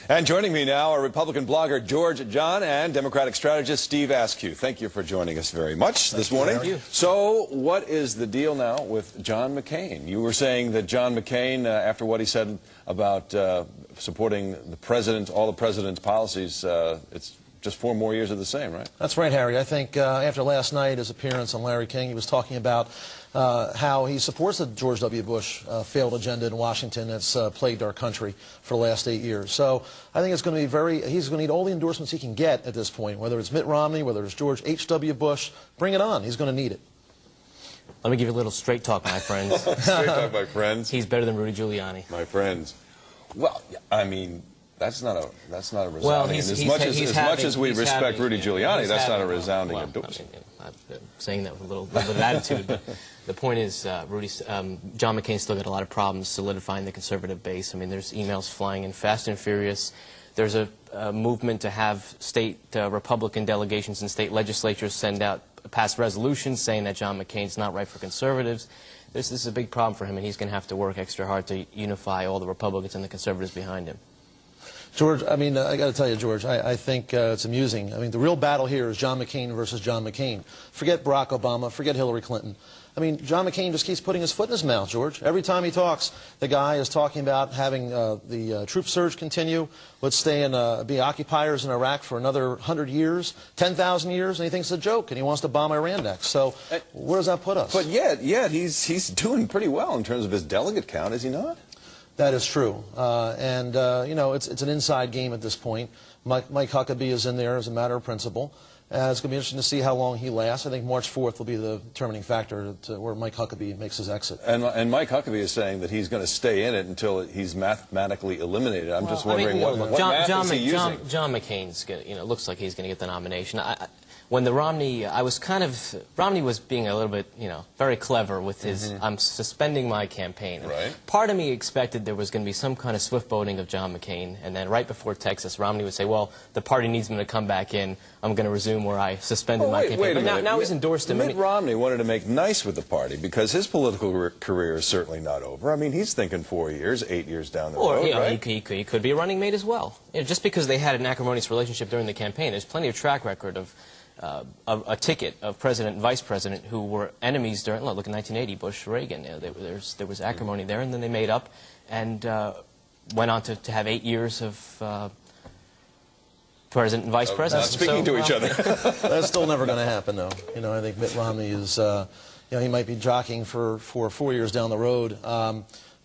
And joining me now are Republican blogger George Ajjan and Democratic strategist Steve Ayscue. Thank you for joining us very much this morning. Thank you. So what is the deal now with John McCain? You were saying that John McCain, after what he said about supporting the president, all the president's policies, it's just 4 more years of the same, right? That's right, Harry. I think after last night, his appearance on Larry King, he was talking about how he supports the George W. Bush failed agenda in Washington that's plagued our country for the last 8 years. So I think it's going to be he's going to need all the endorsements he can get at this point, whether it's Mitt Romney, whether it's George H.W. Bush. Bring it on. He's going to need it. Let me give you a little straight talk, my friends. Straight talk, my friends. He's better than Rudy Giuliani. My friends. Well, I mean, that's not a resounding. Well, as much as we respect Rudy Giuliani, that's not a resounding endorsement. I'm saying that with a little bit of attitude, but the point is, John McCain's still got a lot of problems solidifying the conservative base. I mean, there's emails flying in fast and furious. There's a movement to have state Republican delegations and state legislatures pass resolutions saying that John McCain's not right for conservatives. This is a big problem for him, and he's going to have to work extra hard to unify all the Republicans and the conservatives behind him. George, I mean, I got to tell you, George, I think it's amusing. I mean, the real battle here is John McCain versus John McCain. Forget Barack Obama, forget Hillary Clinton. I mean, John McCain just keeps putting his foot in his mouth, George. Every time he talks, the guy is talking about having the troop surge continue. Let's stay and be occupiers in Iraq for another 100 years, 10,000 years, and he thinks it's a joke, and he wants to bomb Iran next. So where does that put us? But yet he's doing pretty well in terms of his delegate count, is he not? That is true. You know, it's an inside game at this point. Mike Huckabee is in there as a matter of principle. It's going to be interesting to see how long he lasts. I think March 4th will be the determining factor where Mike Huckabee makes his exit. And Mike Huckabee is saying that he's going to stay in it until he's mathematically eliminated. I'm just wondering what math is he using? John McCain's gonna, looks like he's going to get the nomination. When the Romney was being a little bit, very clever with his, I'm suspending my campaign. Right. Part of me expected there was going to be some kind of swift voting of John McCain, and then right before Texas, Romney would say, well, the party needs me to come back in. I'm going to resume where I suspended my campaign. Wait a minute. Now he's endorsed him. Mitt Romney wanted to make nice with the party because his political career is certainly not over. I mean, he's thinking 4 years, 8 years down the road, right? He could be a running mate as well. Just because they had an acrimonious relationship during the campaign, there's plenty of track record of a ticket of president and vice president who were enemies during, look at 1980, Bush, Reagan. There was acrimony there, and then they made up and went on to have 8 years of president and vice president. Not speaking to each other. That's still never going to happen, though. I think Mitt Romney is, he might be jockeying for 4 years down the road.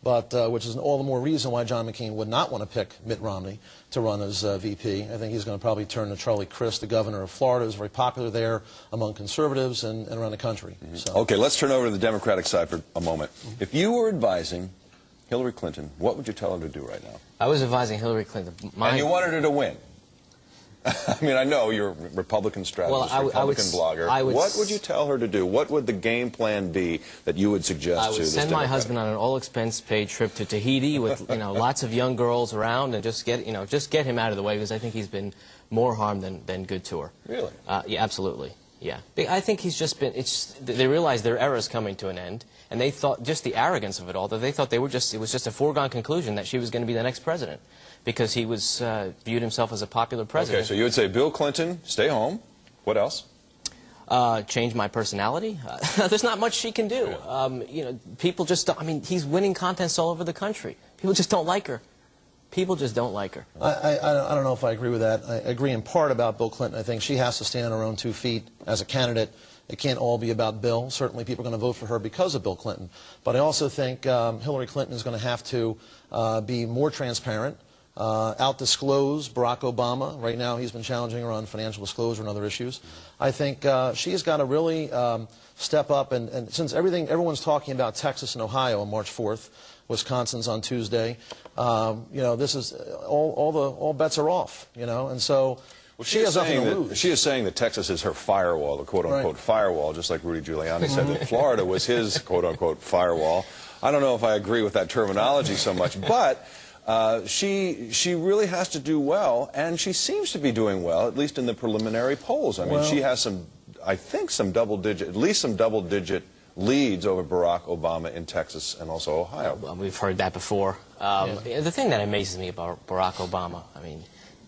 Which is all the more reason why John McCain would not want to pick Mitt Romney to run as VP. I think he's going to probably turn to Charlie Crist, the governor of Florida, who's very popular there among conservatives and around the country. So. Okay, let's turn over to the Democratic side for a moment. If you were advising Hillary Clinton, what would you tell her to do right now? I was advising Hillary Clinton. And you wanted her to win. I mean, I know you're a Republican strategist, Republican blogger. What would you tell her to do? What would the game plan be that you would suggest to this Democrat? I would send my husband on an all-expense-paid trip to Tahiti with, lots of young girls around, and just get him out of the way, because I think he's been more harm than good to her. Really? Yeah, absolutely. Yeah, I think he's just been. They realized their era is coming to an end, and they thought, just the arrogance of it all, that they thought it was just a foregone conclusion that she was going to be the next president, because he was viewed himself as a popular president. Okay, so you would say Bill Clinton, stay home. What else? Change my personality. There's not much she can do. People just don't, he's winning contests all over the country. People just don't like her. People just don't like her. I don't know if I agree with that. I agree in part about Bill Clinton. I think she has to stand on her own 2 feet as a candidate. It can't all be about Bill. Certainly people are going to vote for her because of Bill Clinton. But I also think Hillary Clinton is going to have to be more transparent, out-disclose Barack Obama. Right now he's been challenging her on financial disclosure and other issues. I think she's got to really step up, and since everyone's talking about Texas and Ohio on March 4th, Wisconsin's on Tuesday, this is all bets are off, and so she has nothing to lose. She is saying that Texas is her firewall, the quote-unquote firewall, just like Rudy Giuliani said that Florida was his quote-unquote firewall. I don't know if I agree with that terminology so much, but she really has to do well, and she seems to be doing well, at least in the preliminary polls. I mean, she has at least some double-digit leads over Barack Obama in Texas and also Ohio. Well, we've heard that before. The thing that amazes me about Barack Obama, I mean,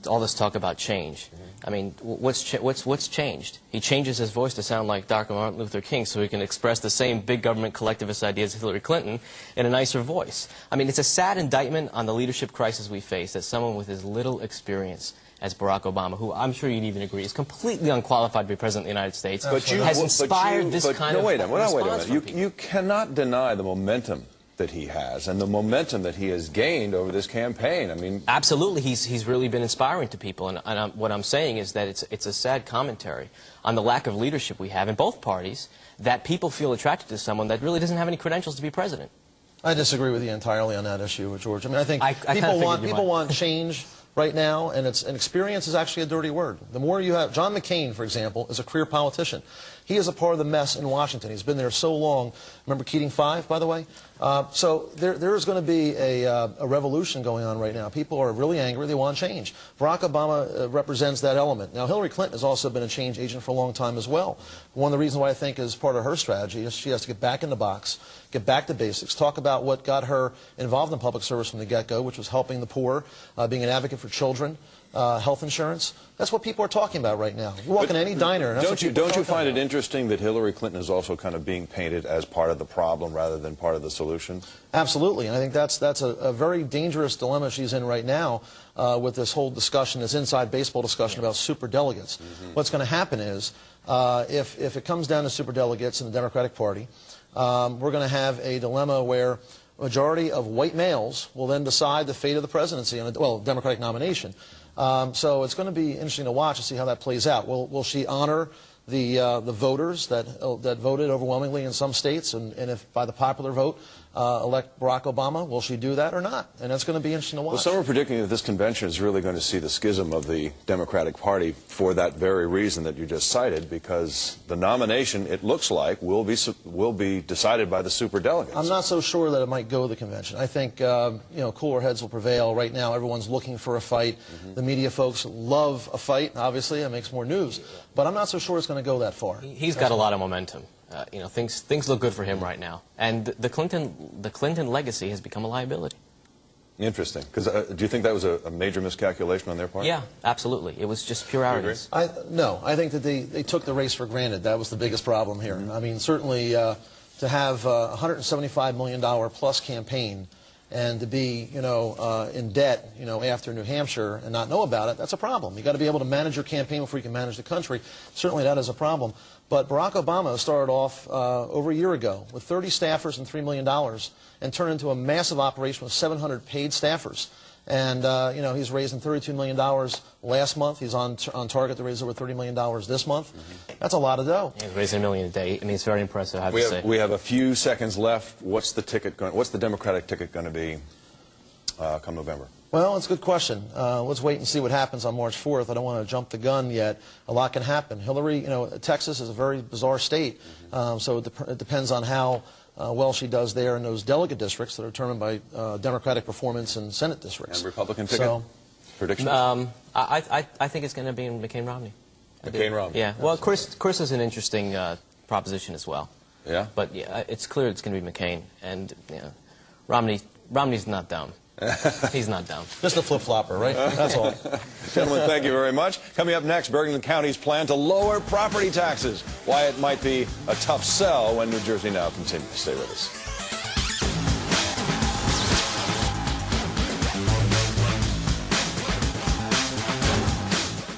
all this talk about change. I mean, what's changed? He changes his voice to sound like Dr. Martin Luther King so he can express the same big government collectivist ideas as Hillary Clinton in a nicer voice. I mean, it's a sad indictment on the leadership crisis we face that someone with as little experience as Barack Obama, who I'm sure you'd even agree is completely unqualified to be President of the United States, has inspired this kind of response from people. You cannot deny the momentum that he has and the momentum that he has gained over this campaign. I mean, absolutely, he's really been inspiring to people, and what I'm saying is that it's a sad commentary on the lack of leadership we have in both parties, that people feel attracted to someone that really doesn't have any credentials to be president. I disagree with you entirely on that issue, George. I mean, I think people want change right now, and experience is actually a dirty word. The more you have, John McCain, for example, is a career politician. He is a part of the mess in Washington. He's been there so long. Remember Keating 5, by the way? So there is going to be a revolution going on right now. People are really angry. They want change. Barack Obama represents that element. Now, Hillary Clinton has also been a change agent for a long time as well. One of the reasons why I think is part of her strategy is she has to get back in the box, get back to basics, talk about what got her involved in public service from the get-go, which was helping the poor, being an advocate for children, health insurance. That's what people are talking about right now. You walk in any diner, and that's don't you find it interesting that Hillary Clinton is also kind of being painted as part of the problem rather than part of the solution? Absolutely, and I think that's a very dangerous dilemma she's in right now with this whole discussion, this inside baseball discussion about superdelegates. What's going to happen is, if it comes down to superdelegates in the Democratic Party, we're going to have a dilemma where a majority of white males will then decide the fate of the presidency on a Democratic nomination. So it's going to be interesting to watch and see how that plays out. Will she honor the voters that voted overwhelmingly in some states, and if by the popular vote elect Barack Obama, will she do that or not? And that's going to be interesting to watch. Well, some are predicting that this convention is really going to see the schism of the Democratic Party for that very reason that you just cited, because the nomination, it looks like, will be decided by the superdelegates. I'm not so sure that it might go to the convention. I think cooler heads will prevail. Right now, everyone's looking for a fight. The media folks love a fight. Obviously, it makes more news. But I'm not so sure it's going to go that far. He's got a lot of momentum. Things look good for him right now, and the Clinton legacy has become a liability. Interesting. Because do you think that was a major miscalculation on their part? Yeah, absolutely. It was just pure arrogance. No, I think that they took the race for granted. That was the biggest problem here. I mean, certainly to have a $175 million plus campaign and to be, in debt, after New Hampshire and not know about it, that's a problem. You've got to be able to manage your campaign before you can manage the country. Certainly that is a problem. But Barack Obama started off over a year ago with 30 staffers and $3 million and turned into a massive operation with 700 paid staffers. And, he's raising $32 million last month. He's on target to raise over $30 million this month. That's a lot of dough. He's raising $1 million a day. I mean, it's very impressive, I have to say. We have a few seconds left. What's the Democratic ticket going to be come November? Well, it's a good question. Let's wait and see what happens on March 4th. I don't want to jump the gun yet. A lot can happen. Hillary, Texas is a very bizarre state, so it depends on how well she does there in those delegate districts that are determined by Democratic performance in Senate districts. And Republican ticket? Predictions? I think it's going to be McCain-Romney. McCain-Romney? Yeah. Well, Chris is an interesting proposition as well. Yeah? But yeah, it's clear it's going to be McCain. And Romney's not dumb. He's not dumb. Just a flip-flopper, right? That's all. Gentlemen, thank you very much. Coming up next, Bergen County's plan to lower property taxes. Why it might be a tough sell when New Jersey Now continues. Stay with us.